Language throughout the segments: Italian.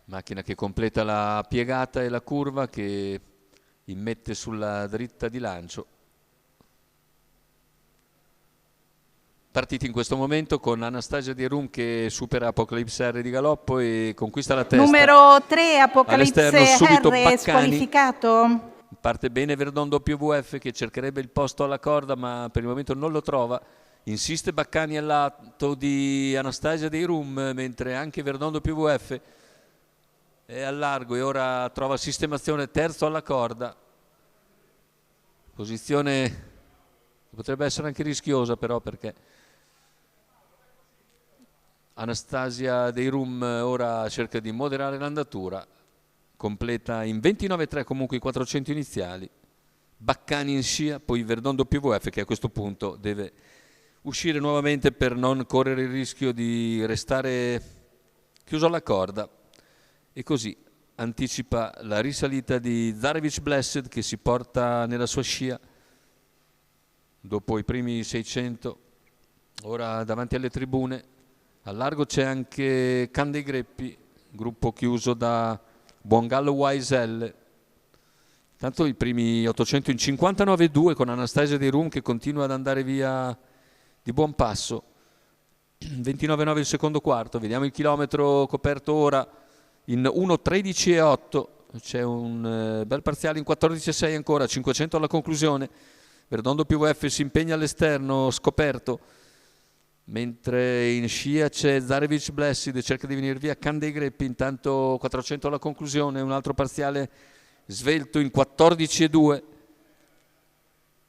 Macchina che completa la piegata e la curva, che immette sulla dritta di lancio. Partiti in questo momento con Anastasia De Rum che supera Apocalypse R di galoppo e conquista la testa. Numero 3 All'esterno Apocalypse subito R Baccani. squalificato. Parte bene Verdon WVF che cercherebbe il posto alla corda, ma per il momento non lo trova. Insiste Baccani al lato di Anastasia De Rum, mentre anche Verdon WVF è al largo e ora trova sistemazione, terzo alla corda. Posizione che potrebbe essere anche rischiosa però, perché Anastasia De Rum ora cerca di moderare l'andatura. Completa in 29,3 comunque i 400 iniziali. Baccani in scia, poi Verdon WVF che a questo punto deve uscire nuovamente per non correre il rischio di restare chiuso alla corda, e così anticipa la risalita di Zarevic Blessed che si porta nella sua scia dopo i primi 600, ora davanti alle tribune. Al largo c'è anche Candei Greppi, gruppo chiuso da Buongallo Waisel. Tanto i primi 800 in 59,2 con Anastasia De Rum che continua ad andare via di buon passo. 29,9 il secondo quarto. Vediamo il chilometro coperto ora in 1,13,8. C'è un bel parziale in 14,6 ancora, 500 alla conclusione. Verdon WVF si impegna all'esterno scoperto, mentre in scia c'è Zarevic Blessed, cerca di venire via Candei Greppi. Intanto 400 alla conclusione, un altro parziale svelto in 14,2.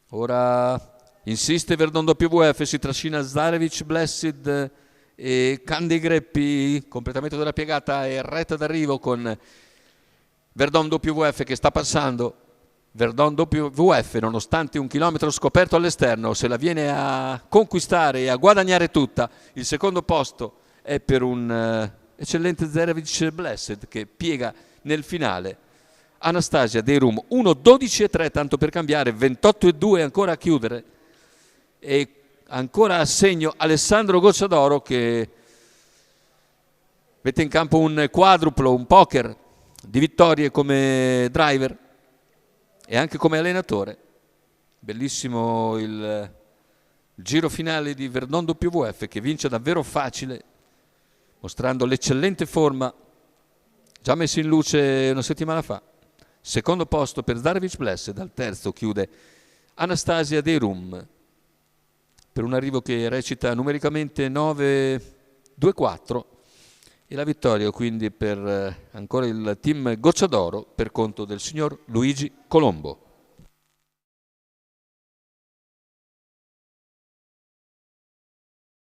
Ora insiste Verdon WVF, si trascina Zarevic Blessed e Candei Greppi, completamento della piegata e retta d'arrivo con Verdon WVF che sta passando. Verdon WVF, nonostante un chilometro scoperto all'esterno, se la viene a conquistare e a guadagnare tutta. Il secondo posto è per un eccellente Zarevic Blessed che piega nel finale. Anastasia De Rum 1,12,3 tanto per cambiare, 28,2 ancora a chiudere, e ancora a segno Alessandro Gocciadoro che mette in campo un quadruplo, un poker di vittorie come driver e anche come allenatore. Bellissimo il giro finale di Verdon WVF che vince davvero facile, mostrando l'eccellente forma già messa in luce una settimana fa. Secondo posto per Zarevic Blessed, al terzo chiude Anastasia De Rum per un arrivo che recita numericamente 9,24, e la vittoria quindi per ancora il team Gocciadoro per conto del signor Luigi Colombo.